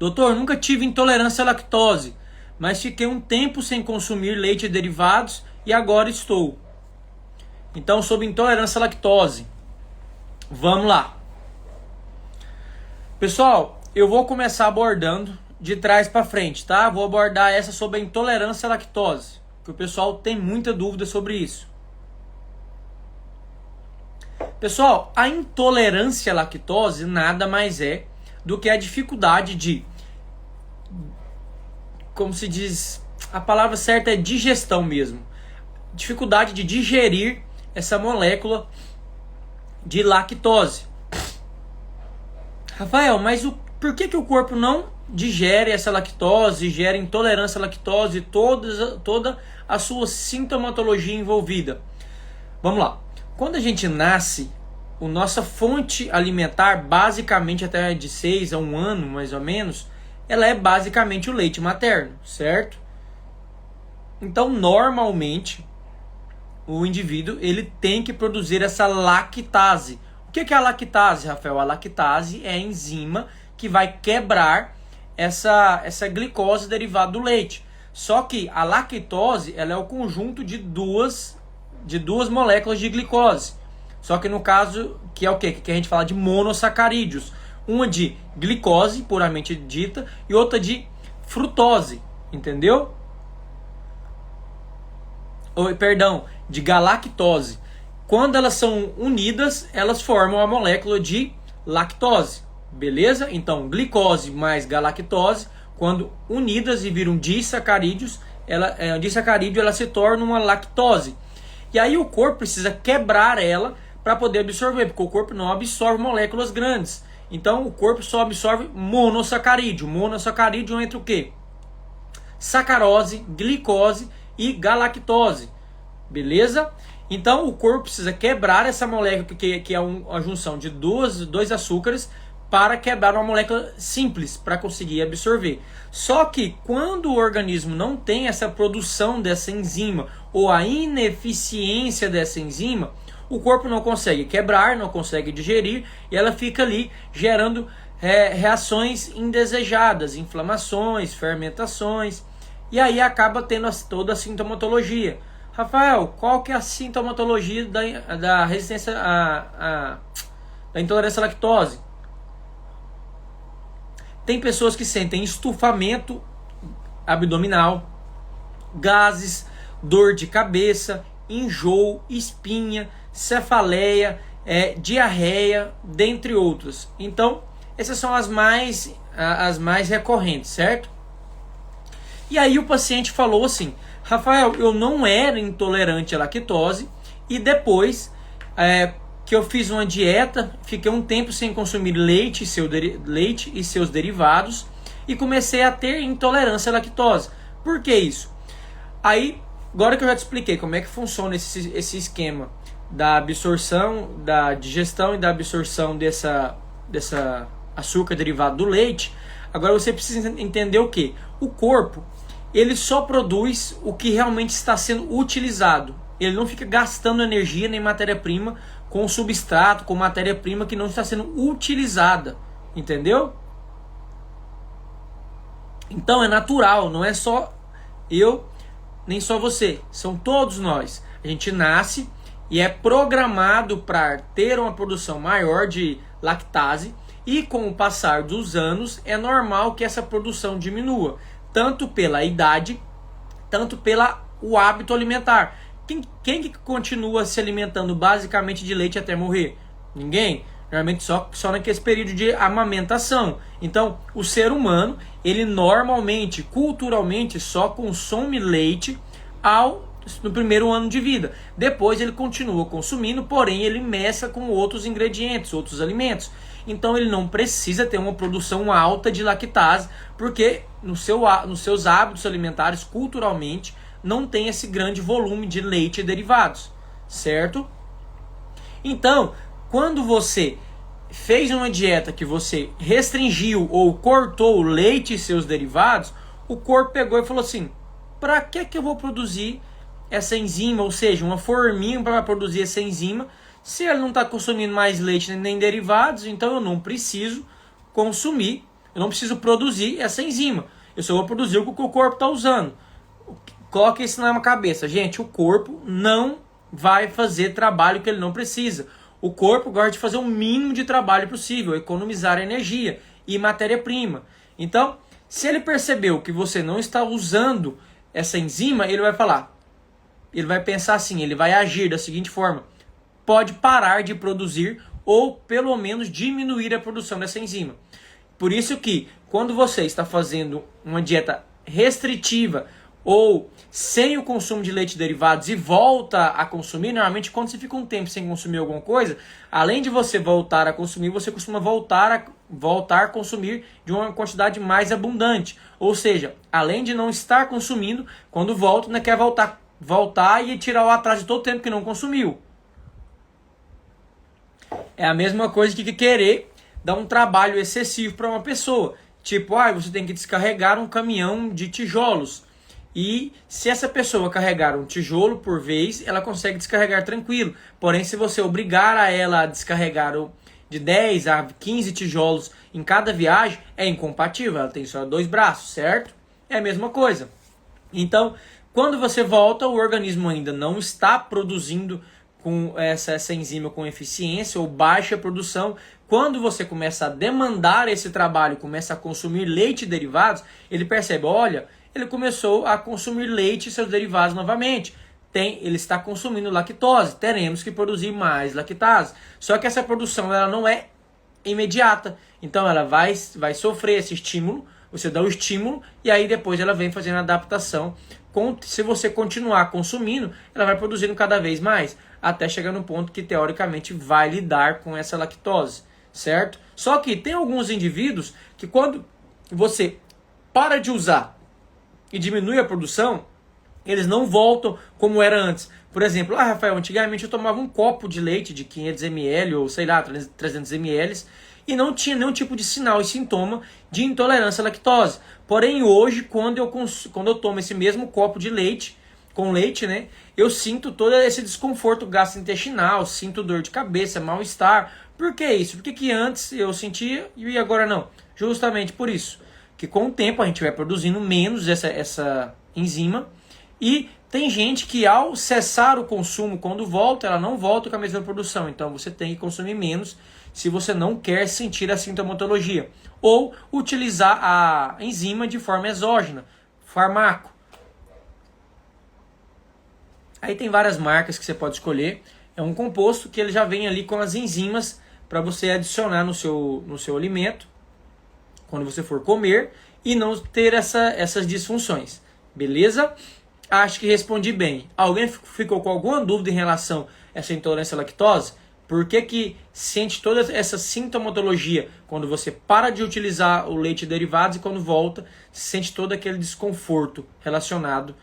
Doutor, nunca tive intolerância à lactose, mas fiquei um tempo sem consumir leite e derivados e agora estou. Então, sobre intolerância à lactose, vamos lá. Pessoal, eu vou começar abordando de trás para frente, tá? Vou abordar essa sobre a intolerância à lactose, que o pessoal tem muita dúvida sobre isso. Pessoal, a intolerância à lactose nada mais é do que a dificuldade de, como se diz, a palavra certa é digestão mesmo. Dificuldade de digerir essa molécula de lactose. Rafael, mas por que o corpo não digere essa lactose, gera intolerância à lactose, toda a sua sintomatologia envolvida? Vamos lá. Quando a gente nasce, a nossa fonte alimentar, basicamente até de 6 a 1 ano, mais ou menos, ela é basicamente o leite materno, certo? Então, normalmente, o indivíduo ele tem que produzir essa lactase. O que é a lactase, Rafael? A lactase é a enzima que vai quebrar essa glicose derivada do leite. Só que a lactose ela é o conjunto de duas moléculas de glicose. Só que no caso, que é o quê? Que a gente fala de monossacarídeos. Uma de glicose, puramente dita, e outra de frutose, entendeu? Perdão, de galactose. Quando elas são unidas, elas formam a molécula de lactose, beleza? Então, glicose mais galactose, quando unidas e viram disacarídeos, disacarídeo ela se torna uma lactose. E aí o corpo precisa quebrar ela para poder absorver, porque o corpo não absorve moléculas grandes. Então o corpo só absorve monossacarídeo. Monossacarídeo entre o quê? Sacarose, glicose e galactose. Beleza? Então o corpo precisa quebrar essa molécula, que é a junção de dois açúcares, para quebrar uma molécula simples, para conseguir absorver. Só que quando o organismo não tem essa produção dessa enzima, ou a ineficiência dessa enzima, o corpo não consegue quebrar, não consegue digerir, e ela fica ali gerando reações indesejadas, inflamações, fermentações, e aí acaba tendo toda a sintomatologia. Rafael, qual que é a sintomatologia da resistência da intolerância à lactose? Tem pessoas que sentem estufamento abdominal, gases, dor de cabeça, enjoo, espinha, cefaleia, diarreia, dentre outras. Então, essas são as mais recorrentes, certo? E aí o paciente falou assim: Rafael, eu não era intolerante à lactose e depois que eu fiz uma dieta, fiquei um tempo sem consumir leite e seus derivados e comecei a ter intolerância à lactose. Por que isso? Aí, agora que eu já te expliquei como é que funciona esse esquema da absorção, da digestão e da absorção dessa açúcar derivado do leite, agora você precisa entender o que? O corpo, ele só produz o que realmente está sendo utilizado. Ele não fica gastando energia nem matéria-prima com substrato, com matéria-prima que não está sendo utilizada. Entendeu? Então é natural, não é só eu, nem só você. São todos nós. A gente nasce e é programado para ter uma produção maior de lactase, e com o passar dos anos é normal que essa produção diminua, tanto pela idade, tanto pelo hábito alimentar. Quem que continua se alimentando basicamente de leite até morrer? Ninguém. Normalmente só naquele período de amamentação. Então, o ser humano, ele normalmente, culturalmente, só consome leite no primeiro ano de vida. Depois ele continua consumindo, porém ele mescla com outros ingredientes, outros alimentos. Então ele não precisa ter uma produção alta de lactase, porque nos seus hábitos alimentares, culturalmente, não tem esse grande volume de leite e derivados, certo? Então, quando você fez uma dieta que você restringiu ou cortou o leite e seus derivados, o corpo pegou e falou assim: para que eu vou produzir essa enzima, ou seja, uma forminha para produzir essa enzima, se ele não está consumindo mais leite nem derivados, então eu não preciso consumir Eu não preciso produzir essa enzima. Eu só vou produzir o que o corpo está usando. Coloque isso na cabeça. Gente, o corpo não vai fazer trabalho que ele não precisa. O corpo gosta de fazer o mínimo de trabalho possível, economizar energia e matéria-prima. Então, se ele percebeu que você não está usando essa enzima, ele vai falar, ele vai pensar assim, ele vai agir da seguinte forma: pode parar de produzir ou pelo menos diminuir a produção dessa enzima. Por isso que quando você está fazendo uma dieta restritiva ou sem o consumo de leite derivados e volta a consumir, normalmente quando você fica um tempo sem consumir alguma coisa, além de você voltar a consumir, você costuma voltar a consumir de uma quantidade mais abundante. Ou seja, além de não estar consumindo, quando volta, né, quer voltar e tirar o atraso de todo o tempo que não consumiu. É a mesma coisa que querer dar um trabalho excessivo para uma pessoa. Tipo, você tem que descarregar um caminhão de tijolos. E se essa pessoa carregar um tijolo por vez, ela consegue descarregar tranquilo. Porém, se você obrigar a ela a descarregar de 10 a 15 tijolos em cada viagem, é incompatível. Ela tem só 2 braços, certo? É a mesma coisa. Então, quando você volta, o organismo ainda não está produzindo com essa enzima com eficiência ou baixa produção. Quando você começa a demandar esse trabalho, começa a consumir leite e derivados, ele percebe, olha, ele começou a consumir leite e seus derivados novamente. Ele está consumindo lactose, teremos que produzir mais lactase. Só que essa produção ela não é imediata, então ela vai sofrer esse estímulo, você dá o estímulo e aí depois ela vem fazendo a adaptação. Se você continuar consumindo, ela vai produzindo cada vez mais, até chegar no ponto que teoricamente vai lidar com essa lactose, certo? Só que tem alguns indivíduos que quando você para de usar e diminui a produção, eles não voltam como era antes. Por exemplo, Rafael, antigamente eu tomava um copo de leite de 500 ml ou sei lá, 300 ml e não tinha nenhum tipo de sinal e sintoma de intolerância à lactose. Porém, hoje, quando eu tomo esse mesmo copo de leite, com leite, né, eu sinto todo esse desconforto gastrointestinal, sinto dor de cabeça, mal-estar. Por que isso? Por que antes eu sentia e agora não? Justamente por isso. Que com o tempo a gente vai produzindo menos essa enzima e tem gente que ao cessar o consumo, quando volta, ela não volta com a mesma produção. Então você tem que consumir menos se você não quer sentir a sintomatologia. Ou utilizar a enzima de forma exógena, fármaco. Aí tem várias marcas que você pode escolher. É um composto que ele já vem ali com as enzimas para você adicionar no seu alimento quando você for comer e não ter essas disfunções. Beleza? Acho que respondi bem. Alguém ficou com alguma dúvida em relação a essa intolerância à lactose? Por que sente toda essa sintomatologia quando você para de utilizar o leite e derivados e quando volta, sente todo aquele desconforto relacionado